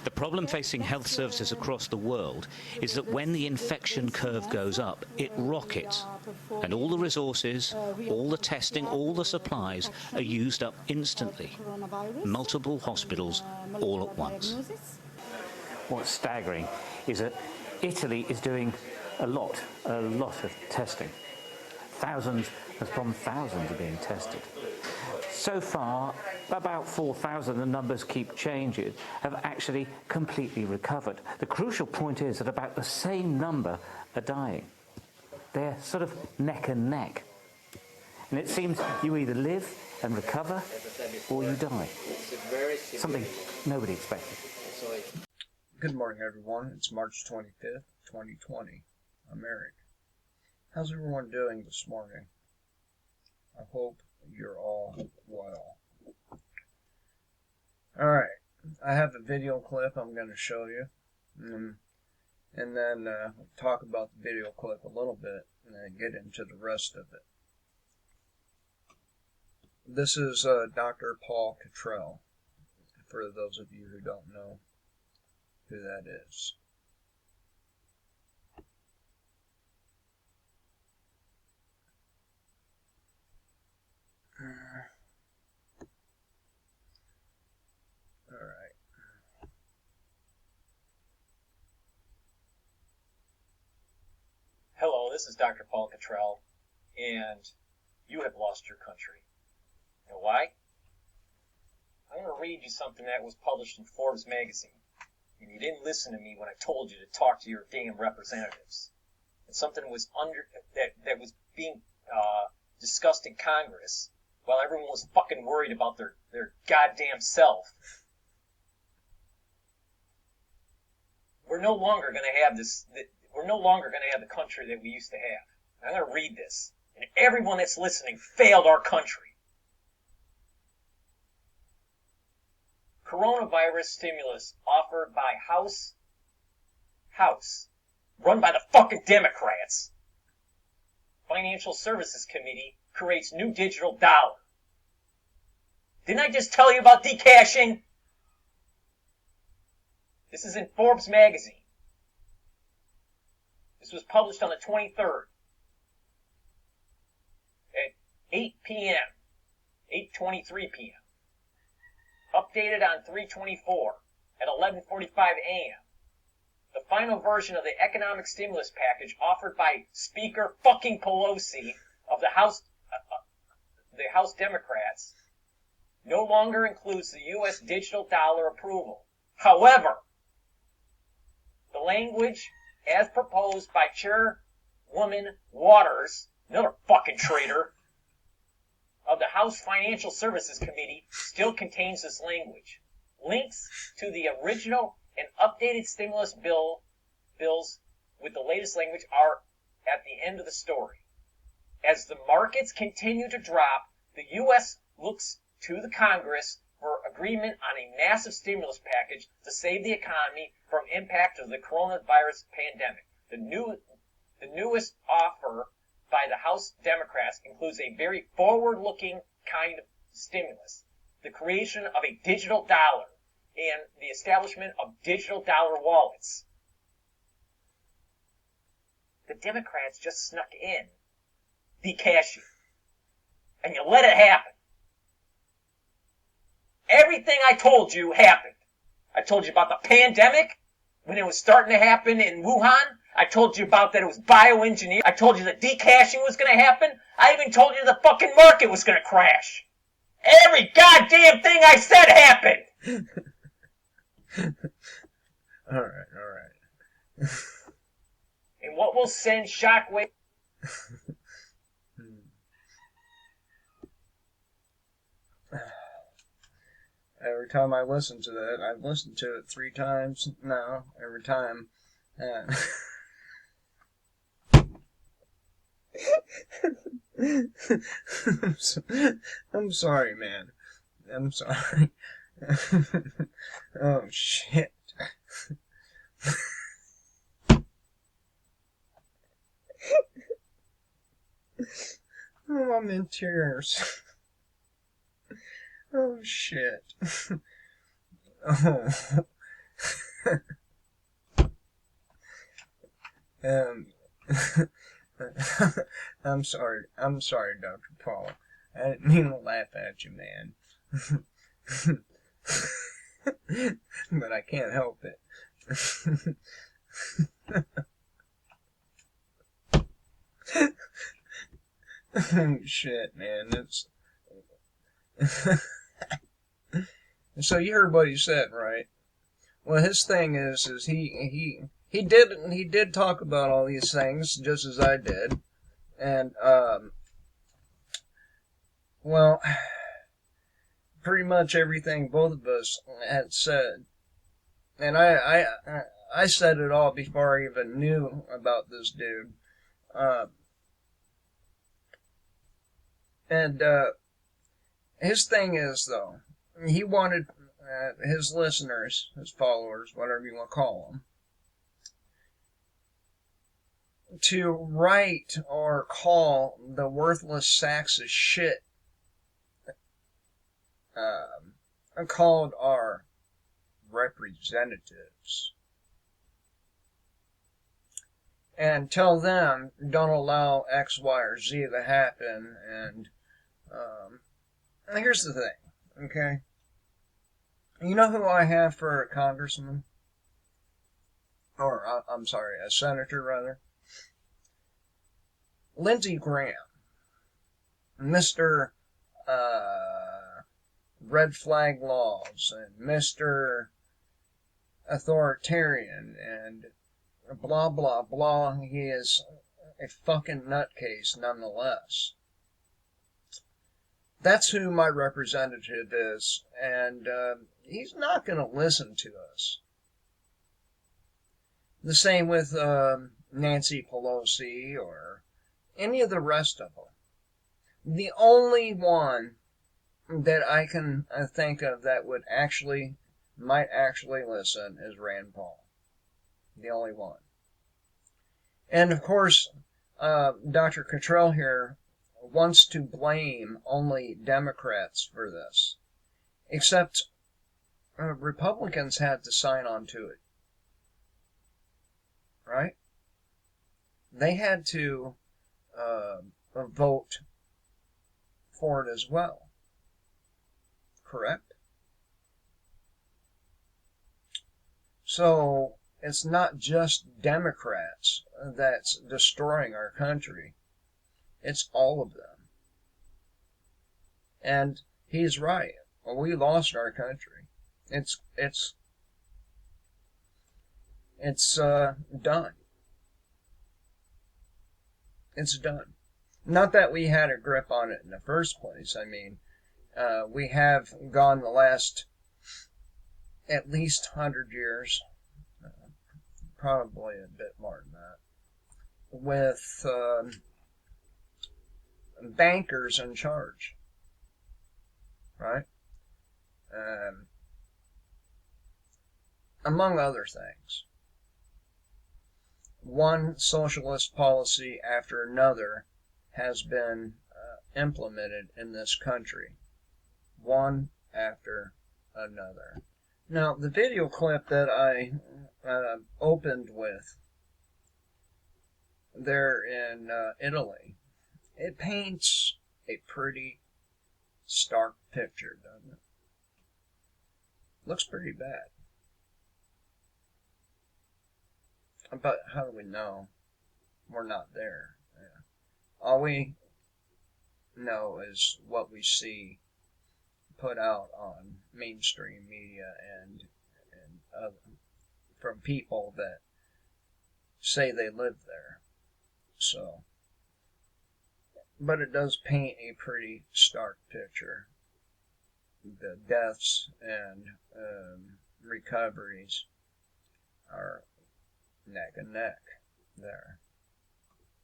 The problem facing health services across the world is that when the infection curve goes up, it rockets, and all the resources, all the testing, all the supplies are used up instantly. Multiple hospitals all at once. What's staggering is that Italy is doing a lot of testing. Thousands upon thousands are being tested. So far, about 4,000, the numbers keep changing, have actually completely recovered. The crucial point is that about the same number are dying. They're sort of neck and neck. And it seems you either live and recover or you die. Something nobody expected. Good morning, everyone. It's March 25th, 2020. I'm Eric. How's everyone doing this morning? I hope you're all well. Alright, I have a video clip I'm going to show you. And then talk about the video clip a little bit and then get into the rest of it. This is Dr. Paul Cottrell, for those of you who don't know who that is. Alright. Hello, this is Dr. Paul Cottrell, and you have lost your country. You know why? I'm going to read you something that was published in Forbes magazine, and you didn't listen to me when I told you to talk to your damn representatives. And something was that was being discussed in Congress while everyone was fucking worried about their goddamn self. We're no longer going to have this. We're no longer going to have the country that we used to have. I'm going to read this, and everyone that's listening failed our country. Coronavirus stimulus offered by House, run by the fucking Democrats. Financial Services Committee creates new digital dollar. Didn't I just tell you about decashing? This is in Forbes magazine. This was published on the 23rd at 8 p.m., 8:23 p.m. Updated on 3/24 at 11:45 a.m. The final version of the economic stimulus package offered by Speaker fucking Pelosi of the House Democrats no longer includes the U.S. digital dollar approval. However, the language as proposed by Chairwoman Waters, another fucking traitor, of the House Financial Services Committee still contains this language. Links to the original and updated stimulus bills with the latest language are at the end of the story. As the markets continue to drop, the U.S. looks to the Congress for agreement on a massive stimulus package to save the economy from impact of the coronavirus pandemic. The newest offer by the House Democrats includes a very forward-looking kind of stimulus, the creation of a digital dollar and the establishment of digital dollar wallets. The Democrats just snuck in decashing, and you let it happen. Everything I told you happened. I told you about the pandemic when it was starting to happen in Wuhan. I told you about that it was bioengineered. I told you that decashing was going to happen. I even told you the fucking market was going to crash. Every goddamn thing I said happened. All right. And what will send shockwave? Every time I listen to that, I've listened to it 3 times now. Every time. I'm sorry, man. I'm sorry. Oh, shit. Oh, I'm in tears. Oh, shit. Oh. um, I'm sorry, Dr. Paul. I didn't mean to laugh at you, man. But I can't help it. Shit, man. It's so you heard what he said, right? Well, his thing is he did talk about all these things just as I did, and well, pretty much everything both of us had said, and I said it all before I even knew about this dude, and his thing is though, he wanted his listeners, his followers, whatever you want to call them, to write or call the worthless sacks of shit called our representatives, and tell them don't allow X, Y, or Z to happen. And here's the thing, okay? You know who I have for a congressman? Or, I'm sorry, a senator, rather? Lindsey Graham. Mr. Red Flag Laws, and Mr. Authoritarian, and blah, blah, blah. He is a fucking nutcase nonetheless. That's who my representative is, and he's not going to listen to us. The same with Nancy Pelosi or any of the rest of them. The only one that I can think of that might actually listen is Rand Paul. The only one. And of course, Dr. Cottrell here wants to blame only Democrats for this. Except Republicans had to sign on to it. Right? They had to vote for it as well. Correct? So it's not just Democrats that's destroying our country. It's all of them. And he's right. Well, we lost our country. It's done. It's done. Not that we had a grip on it in the first place. I mean, we have gone the last at least 100 years, probably a bit more than that, with bankers in charge, right? Among other things. One socialist policy after another has been implemented in this country. One after another. Now, the video clip that I opened with there in Italy, it paints a pretty stark picture, doesn't it? Looks pretty bad. But how do we know we're not there? Yeah. All we know is what we see put out on mainstream media and from people that say they live there. So, but it does paint a pretty stark picture. The deaths and recoveries are neck and neck there,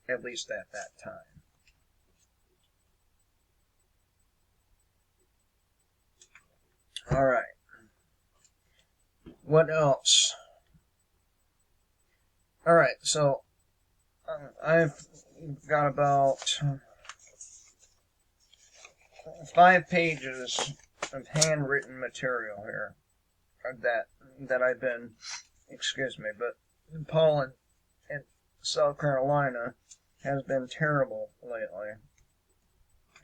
at least at that time. All right. What else? All right, so I've got about 5 pages of handwritten material here that I've been excuse me, but pollen in South Carolina has been terrible lately.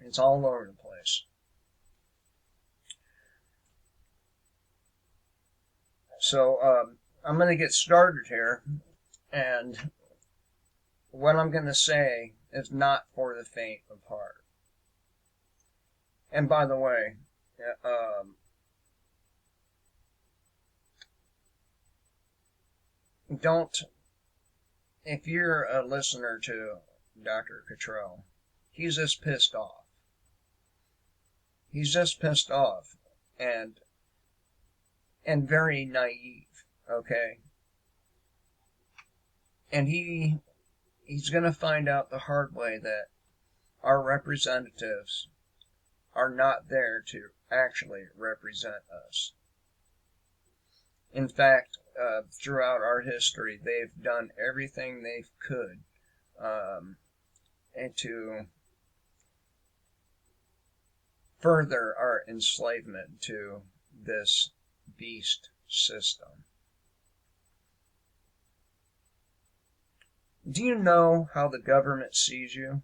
It's all over the place. So I'm going to get started here, and what I'm going to say is not for the faint of heart. And by the way, if you're a listener to Dr. Cottrell, he's just pissed off. He's just pissed off and very naive, okay? And he's going to find out the hard way that our representatives are not there to actually represent us. In fact, throughout our history, they've done everything they could and to further our enslavement to this beast system. Do you know how the government sees you?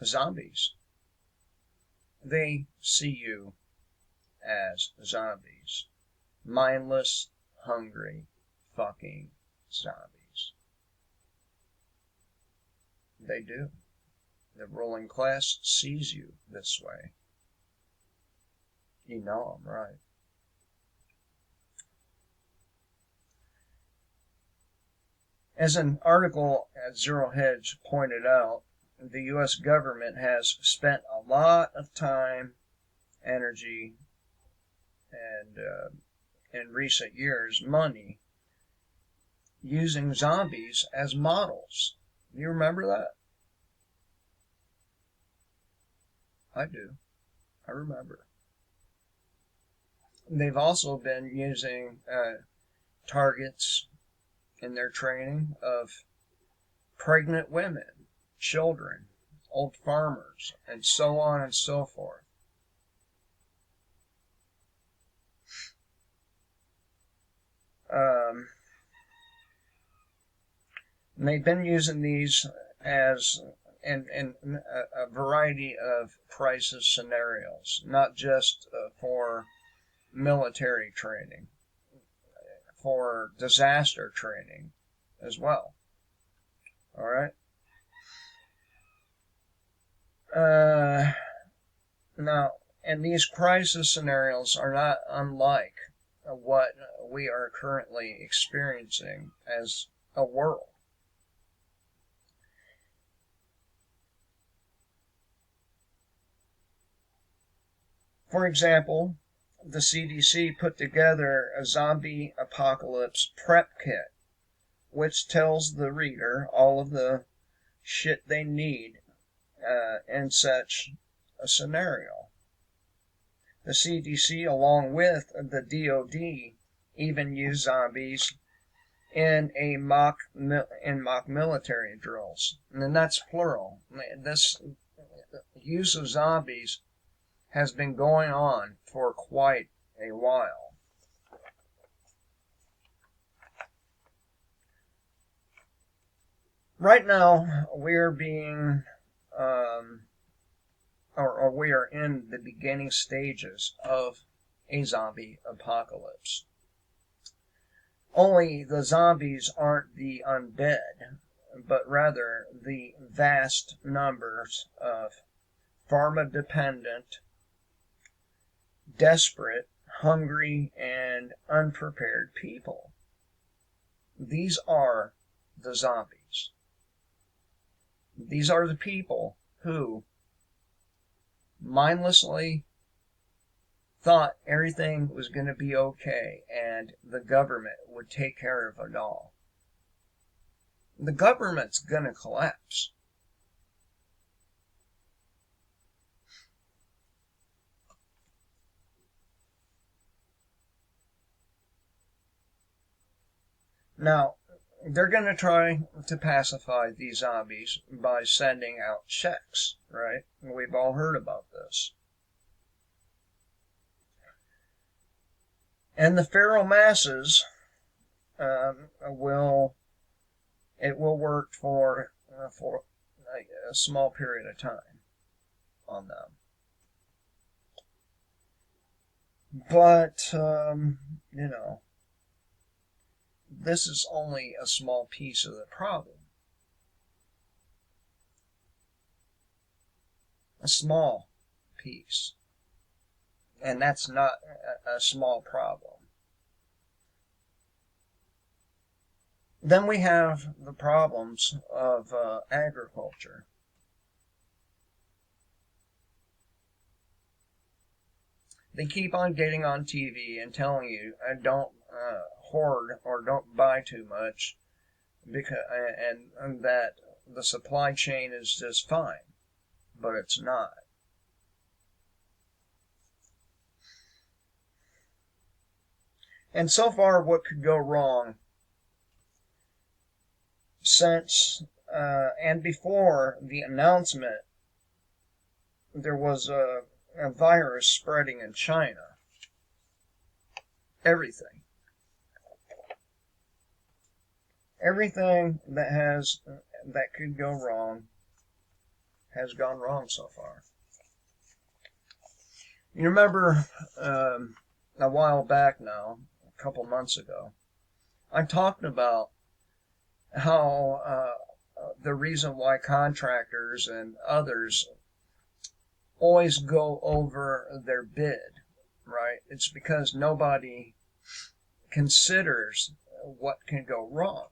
Zombies. They see you as zombies. Mindless, hungry, fucking zombies. They do. The ruling class sees you this way. You know I'm right. As an article at Zero Hedge pointed out, the U.S. government has spent a lot of time, energy, and in recent years, money, using zombies as models. You remember that? I do. I remember. They've also been using targets in their training of pregnant women, children, old farmers, and so on and so forth. They've been using these as in a variety of crisis scenarios, not just for military training, for disaster training as well. All right. Now, and these crisis scenarios are not unlike what we are currently experiencing as a world. For example, the CDC put together a zombie apocalypse prep kit, which tells the reader all of the shit they need in such a scenario. The CDC, along with the DoD, even use zombies in mock military drills, and that's plural. This use of zombies has been going on for quite a while. Right now, we're being, or we are in the beginning stages of a zombie apocalypse. Only the zombies aren't the undead, but rather the vast numbers of pharma-dependent, desperate, hungry, and unprepared people. These are the zombies. These are the people who mindlessly thought everything was going to be okay and the government would take care of it all. The government's going to collapse. Now, they're going to try to pacify these zombies by sending out checks, right? We've all heard about this. And the feral masses will work for a small period of time on them. But this is only a small piece of the problem. A small piece. And that's not a small problem. Then we have the problems of agriculture. They keep on getting on TV and telling you, don't hoard or don't buy too much, because and that the supply chain is just fine, but it's not. And so far, what could go wrong since and before the announcement, there was a virus spreading in China. Everything that could go wrong has gone wrong so far. You remember a while back now, a couple months ago, I talked about how the reason why contractors and others always go over their bid, right? It's because nobody considers what can go wrong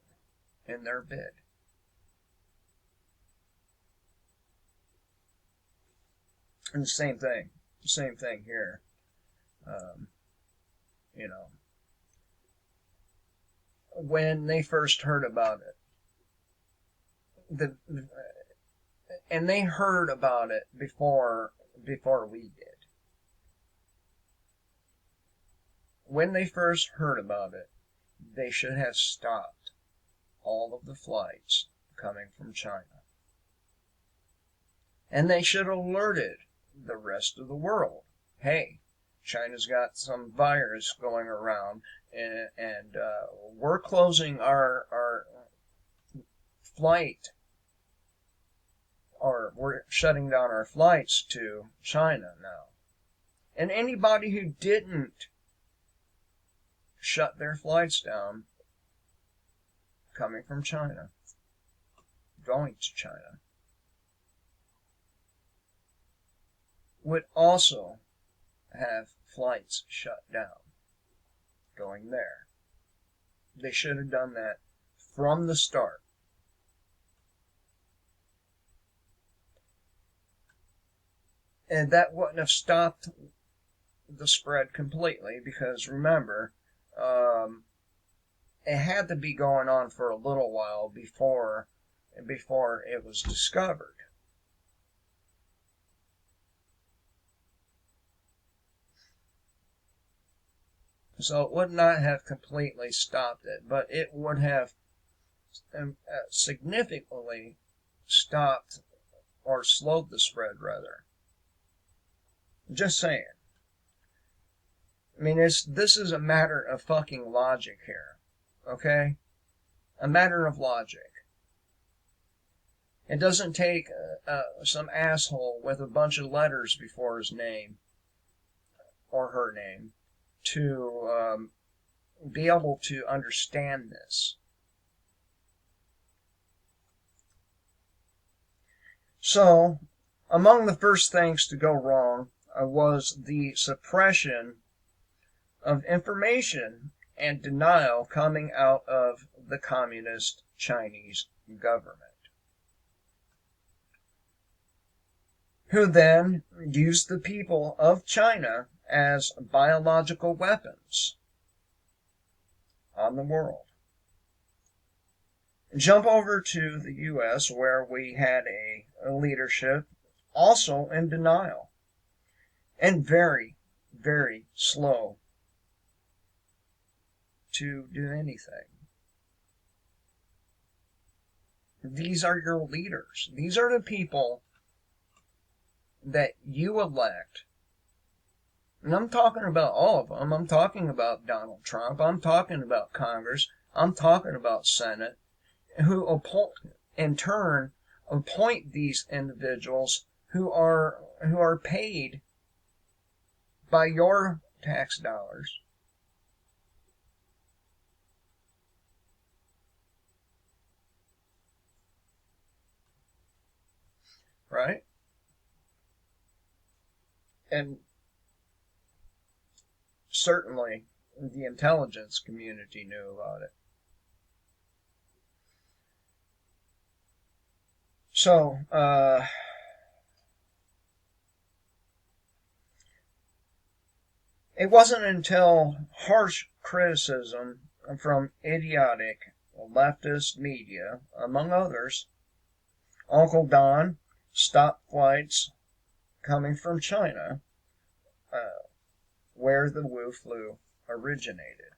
in their bid. And the same thing here. When they first heard about it, and they heard about it before we did. When they first heard about it, they should have stopped all of the flights coming from China. And they should have alerted the rest of the world. Hey, China's got some virus going around, and we're closing our flight, or we're shutting down our flights to China now. And anybody who didn't shut their flights down coming from China, going to China, would also have flights shut down going there. They should have done that from the start. And that wouldn't have stopped the spread completely, because remember, it had to be going on for a little while before it was discovered. So it would not have completely stopped it, but it would have significantly stopped or slowed the spread, rather. Just saying. I mean, this is a matter of fucking logic here, okay? A matter of logic. It doesn't take some asshole with a bunch of letters before his name or her name to be able to understand this. So, among the first things to go wrong was the suppression of information and denial coming out of the communist Chinese government, who then used the people of China as biological weapons on the world. Jump over to the U.S., where we had a leadership also in denial and very, very slow to do anything. These are your leaders. These are the people that you elect, And I'm talking about all of them. I'm talking about Donald Trump. I'm talking about Congress. I'm talking about Senate, who in turn appoint these individuals who are paid by your tax dollars. Right? And certainly the intelligence community knew about it. So, it wasn't until harsh criticism from idiotic leftist media, among others, Uncle Don stopped flights coming from China, where the Wu flu originated.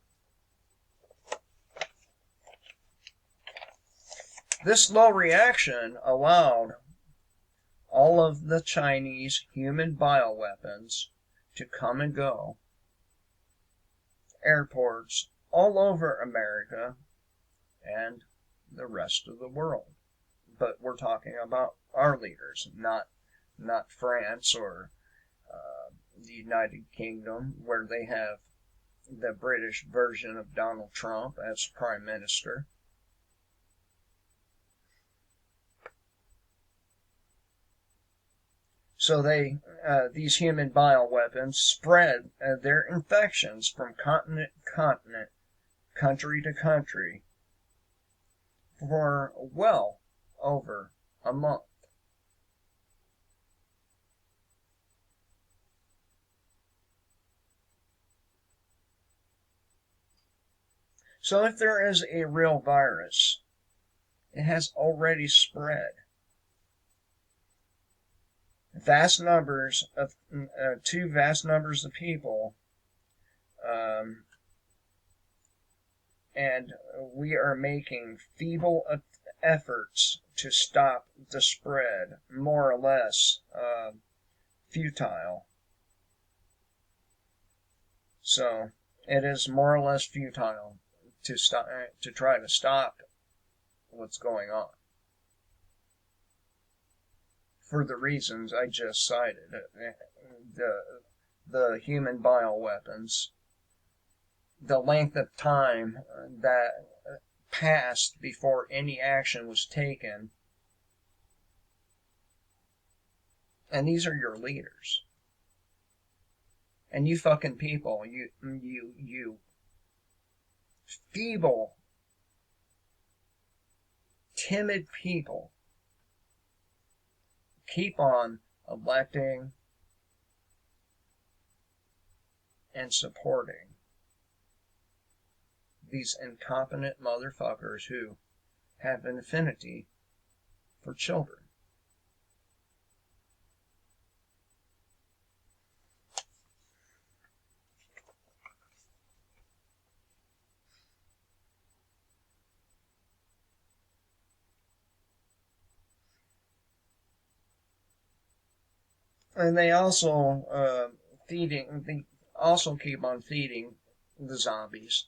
This slow reaction allowed all of the Chinese human bioweapons to come and go. Airports all over America and the rest of the world. But we're talking about our leaders, not France or the United Kingdom, where they have the British version of Donald Trump as Prime Minister. So these human bioweapons spread their infections from continent to continent, country to country, for well over a month. So if there is a real virus, it has already spread. To vast numbers of people, and we are making feeble efforts to stop the spread, more or less futile. So it is more or less futile to try to stop what's going on, for the reasons I just cited. The human bioweapons, the length of time that passed before any action was taken, and these are your leaders. And you fucking people, you feeble, timid people, keep on electing and supporting these incompetent motherfuckers who have an affinity for children. And they also keep on feeding the zombies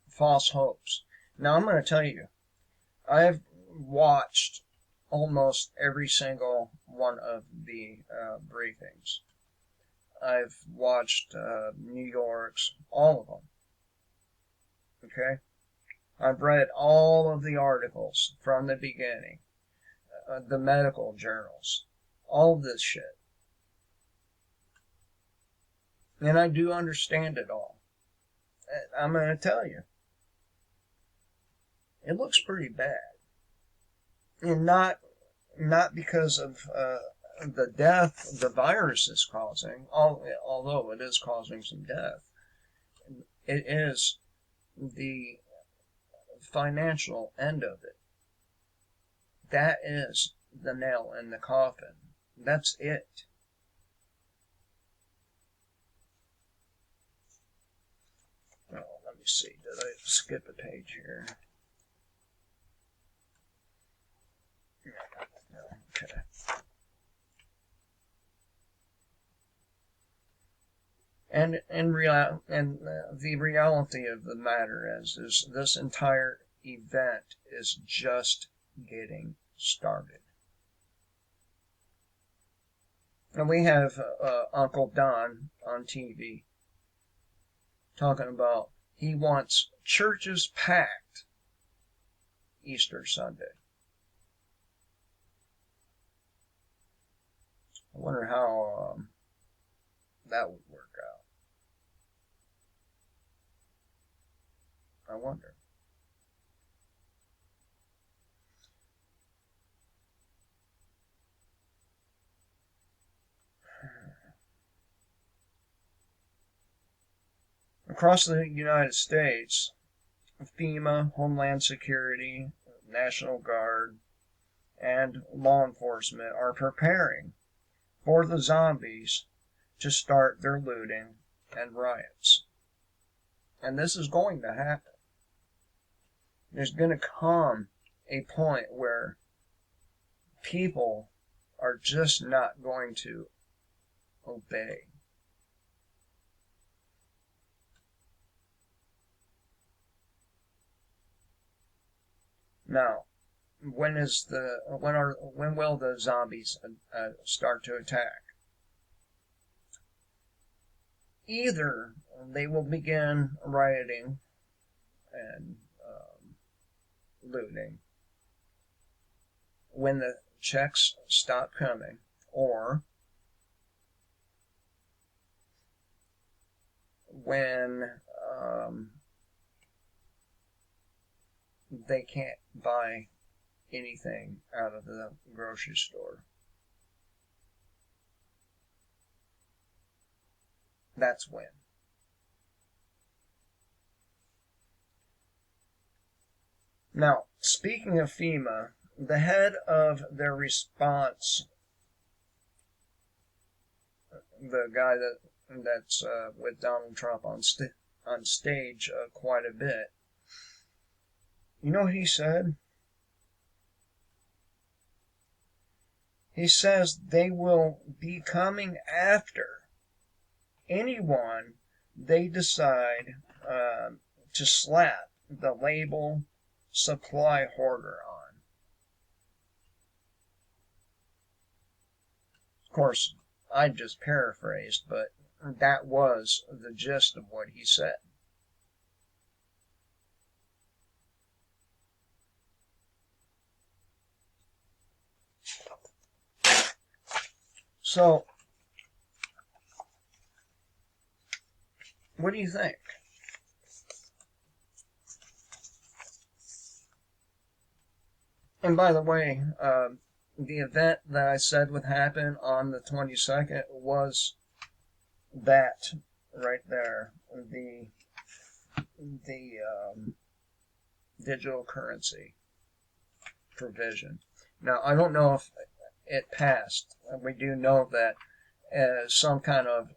false hopes. Now I'm going to tell you, I've watched almost every single one of the briefings. I've watched New York's, all of them. Okay? I've read all of the articles from the beginning, the medical journals, all of this shit. And I do understand it all. I'm going to tell you, it looks pretty bad. And not because of the death the virus is causing, although it is causing some death. It is the financial end of it. That is the nail in the coffin. That's it. Oh, let me see. Did I skip a page here? No. Okay. the reality of the matter is this entire event is just getting started. And we have Uncle Don on TV talking about he wants churches packed Easter Sunday. I wonder how that would work out. I wonder. Across the United States, FEMA, Homeland Security, National Guard, and law enforcement are preparing for the zombies to start their looting and riots. And this is going to happen. There's going to come a point where people are just not going to obey. Now, when will the zombies start to attack? Either they will begin rioting and looting when the checks stop coming, or when they can't buy anything out of the grocery store. That's when. Now, speaking of FEMA, the head of their response, the guy that's with Donald Trump on stage quite a bit, you know what he said? He says they will be coming after anyone they decide to slap the label supply hoarder on. Of course, I just paraphrased, but that was the gist of what he said. So, what do you think? And by the way, the event that I said would happen on the 22nd was that right there, the digital currency provision. Now, I don't know if it passed. We do know that some kind of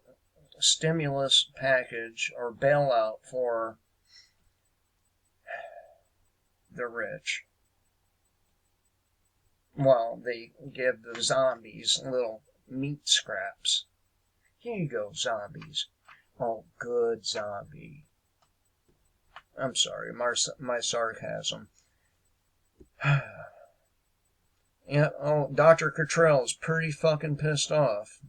stimulus package or bailout for the rich. Well, they give the zombies little meat scraps. Here you go, zombies. Oh, good zombie. I'm sorry, my sarcasm. Yeah, oh, Dr. Cottrell is pretty fucking pissed off.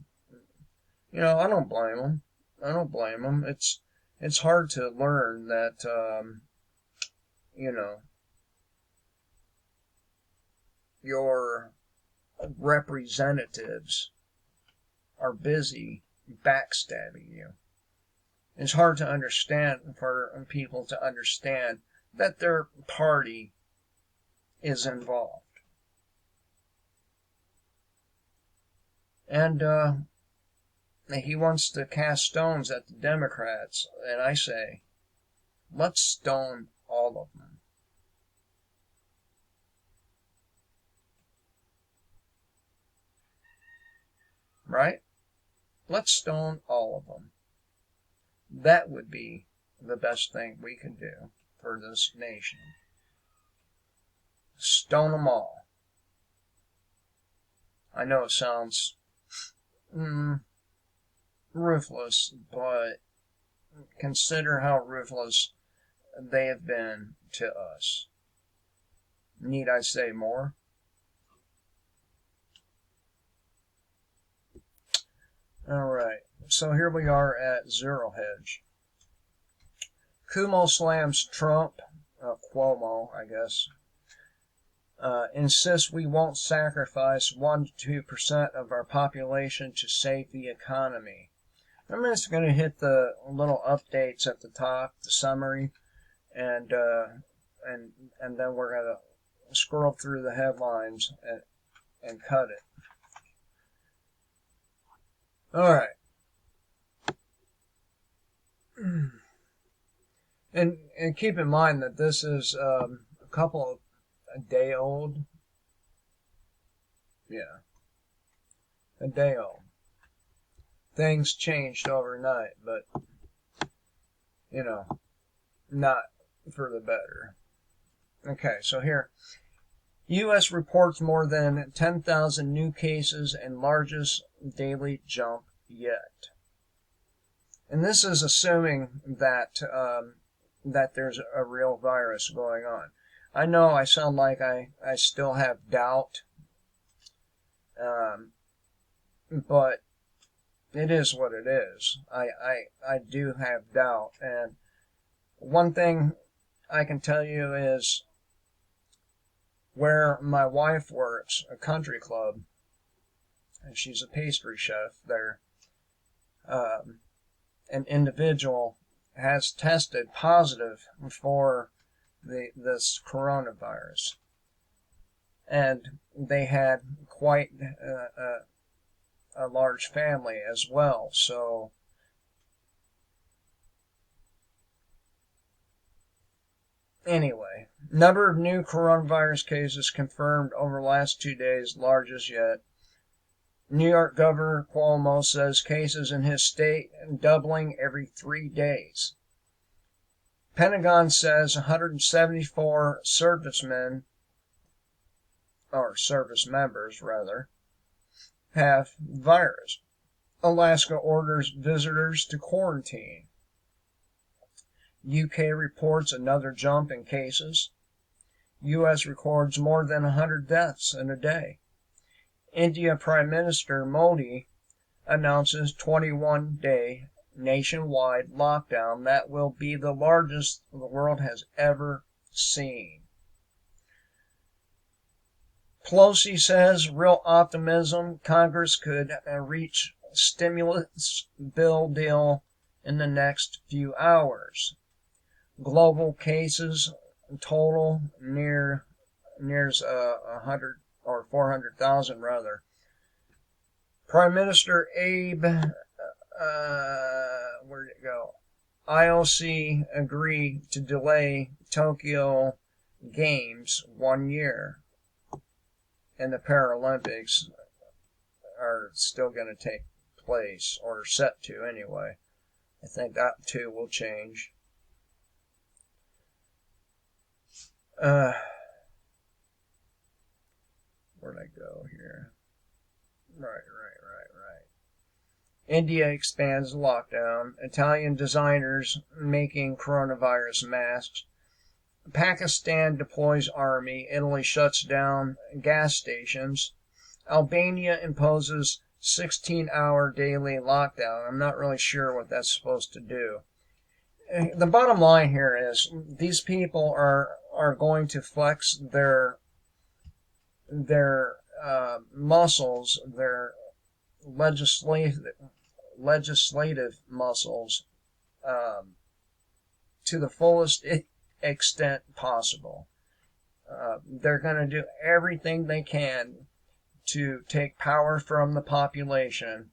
You know, I don't blame him. It's hard to learn that, you know, your representatives are busy backstabbing you. It's hard to understand for people to understand that their party is involved. And he wants to cast stones at the Democrats, and I say, let's stone all of them. Right? Let's stone all of them. That would be the best thing we can do for this nation. Stone them all. I know it sounds ruthless, but consider how ruthless they have been to us. Need I say more? Alright, so here we are at Zero Hedge. Cuomo slams Trump, Cuomo, I guess, insists we won't sacrifice 1 to 2% of our population to save the economy. I'm just going to hit the little updates at the top, the summary, and then we're going to scroll through the headlines and cut it. All right. And keep in mind that this is a day old. Yeah. A day old. Things changed overnight, but, not for the better. Okay, so here. U.S. reports more than 10,000 new cases and largest daily jump yet. And this is assuming that that there's a real virus going on. I know I sound like I still have doubt, but it is what it is. I do have doubt. And one thing I can tell you is where my wife works, a country club, and she's a pastry chef there, an individual has tested positive for this coronavirus. And they had quite a large family as well. So anyway, number of new coronavirus cases confirmed over the last 2 days, largest yet. New York Governor Cuomo says cases in his state doubling every 3 days. Pentagon says 174 servicemen, or service members rather, have virus. Alaska orders visitors to quarantine. UK reports another jump in cases. US records more than 100 deaths in a day. India Prime Minister Modi announces 21-day nationwide lockdown that will be the largest the world has ever seen. Pelosi says real optimism Congress could reach stimulus bill deal in the next few hours. Global cases total nears 100 or 400,000 rather. Prime Minister Abe, where'd it go? IOC agree to delay Tokyo Games 1 year. And the Paralympics are still going to take place, or set to anyway. I think that too will change. Where'd I go here? Right. India expands lockdown. Italian designers making coronavirus masks. Pakistan deploys army. Italy shuts down gas stations. Albania imposes 16-hour daily lockdown. I'm not really sure what that's supposed to do. The bottom line here is these people are going to flex their muscles, their legislative muscles, to the fullest extent possible. They're going to do everything they can to take power from the population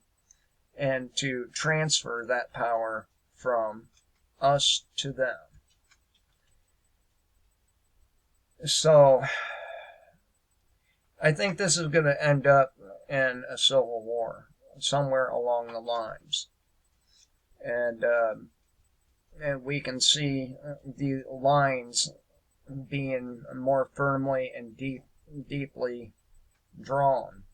and to transfer that power from us to them. So I think this is going to end up in a civil war somewhere along the lines. And we can see the lines being more firmly and deeply drawn.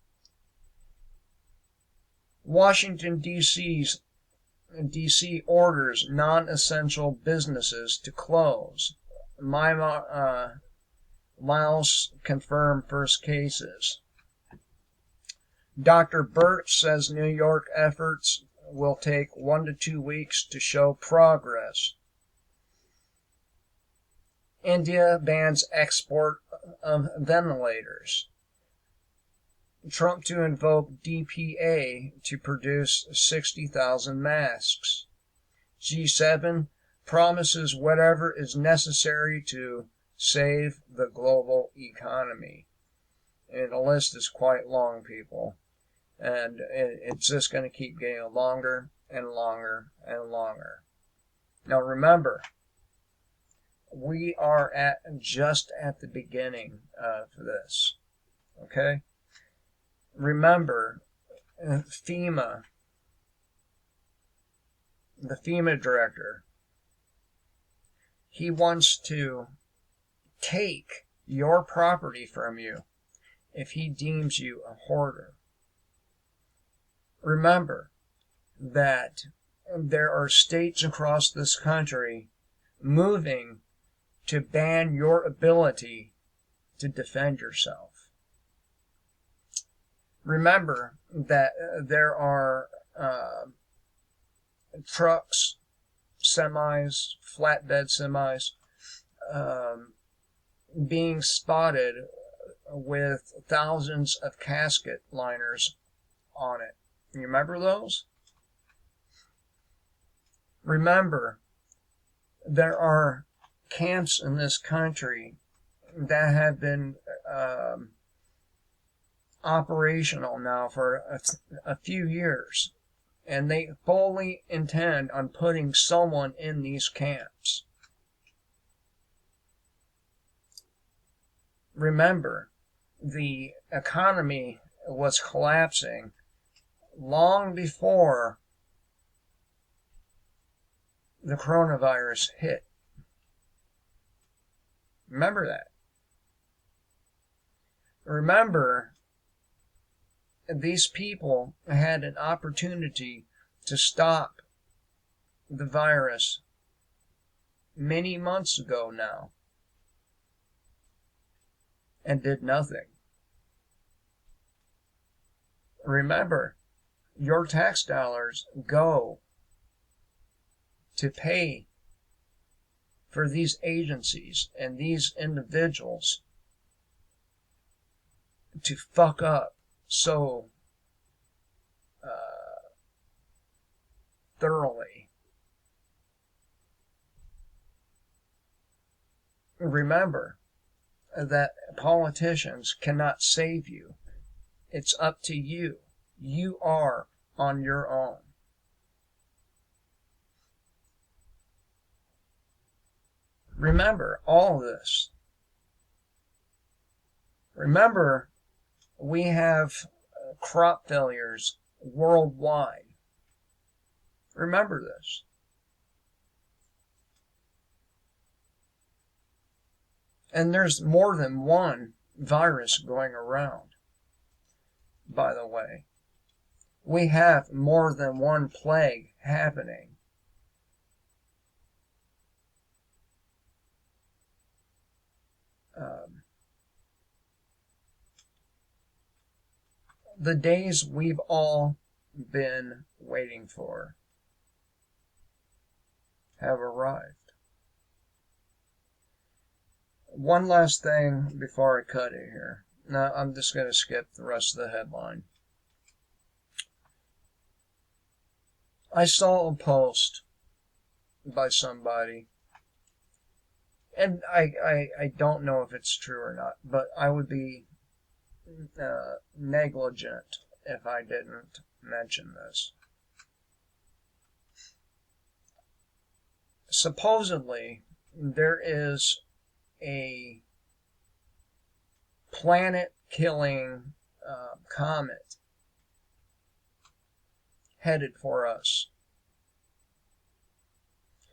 Washington, D.C.'s D.C. orders non-essential businesses to close. Miles confirmed first cases. Dr. Birch says New York efforts will take 1 to 2 weeks to show progress. India bans export of ventilators. Trump to invoke DPA to produce 60,000 masks. G7 promises whatever is necessary to save the global economy. And the list is quite long, people. And it's just going to keep getting longer and longer and longer. Now remember, we are just at the beginning of this. Okay? Remember, FEMA, the FEMA director, he wants to take your property from you if he deems you a hoarder. Remember that there are states across this country moving to ban your ability to defend yourself. Remember that there are trucks, semis, flatbed semis, being spotted with thousands of casket liners on it. You remember those? Remember, there are camps in this country that have been operational now for a few years, and they fully intend on putting someone in these camps. Remember, the economy was collapsing long before the coronavirus hit. Remember that. Remember, these people had an opportunity to stop the virus many months ago now and did nothing. Remember, your tax dollars go to pay for these agencies and these individuals to fuck up so thoroughly. Remember that politicians cannot save you. It's up to you. You are on your own. Remember all this. Remember, we have crop failures worldwide. Remember this. And there's more than one virus going around, by the way. We have more than one plague happening. The days we've all been waiting for have arrived. One last thing before I cut it here. Now, I'm just going to skip the rest of the headline. I saw a post by somebody, and I don't know if it's true or not, but I would be negligent if I didn't mention this. Supposedly, there is a planet-killing comet headed for us.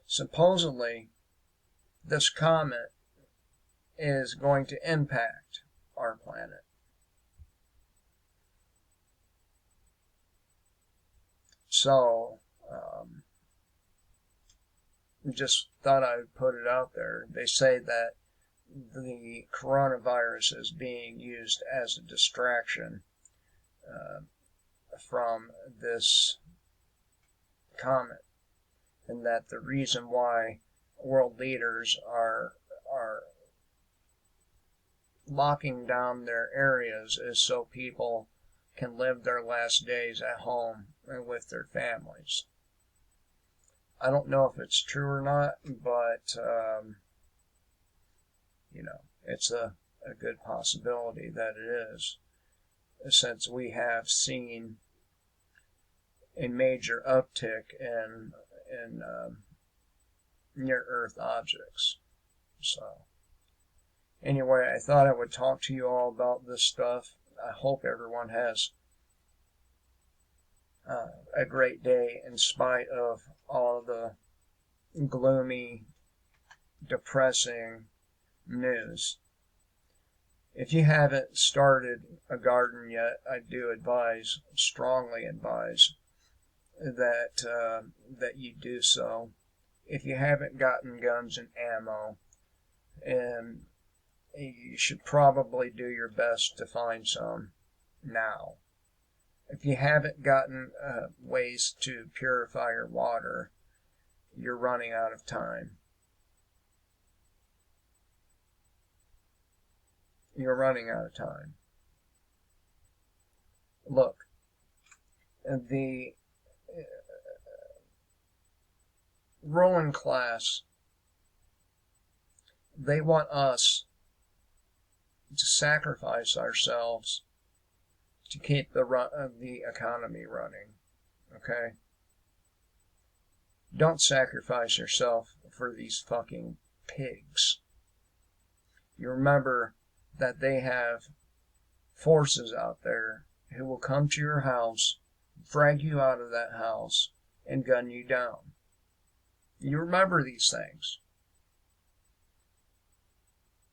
Supposedly, this comet is going to impact our planet. So, just thought I would put it out there. They say that the coronavirus is being used as a distraction from this comet, and that the reason why world leaders are locking down their areas is so people can live their last days at home and with their families. I don't know if it's true or not, but it's a good possibility that it is, since we have seen a major uptick in near-Earth objects. So, anyway, I thought I would talk to you all about this stuff. I hope everyone has a great day in spite of all the gloomy, depressing news. If you haven't started a garden yet, I do strongly advise that you do so. If you haven't gotten guns and ammo, and you should probably do your best to find some now. If you haven't gotten ways to purify your water, you're running out of time. You're running out of time. Look, the ruling class, they want us to sacrifice ourselves to keep the economy running. Okay? Don't sacrifice yourself for these fucking pigs. You remember that they have forces out there who will come to your house, drag you out of that house, and gun you down. You remember these things.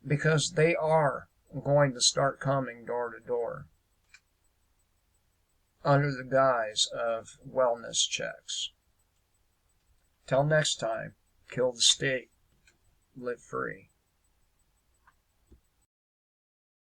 Because they are going to start coming door to door under the guise of wellness checks. Till next time, kill the state, live free.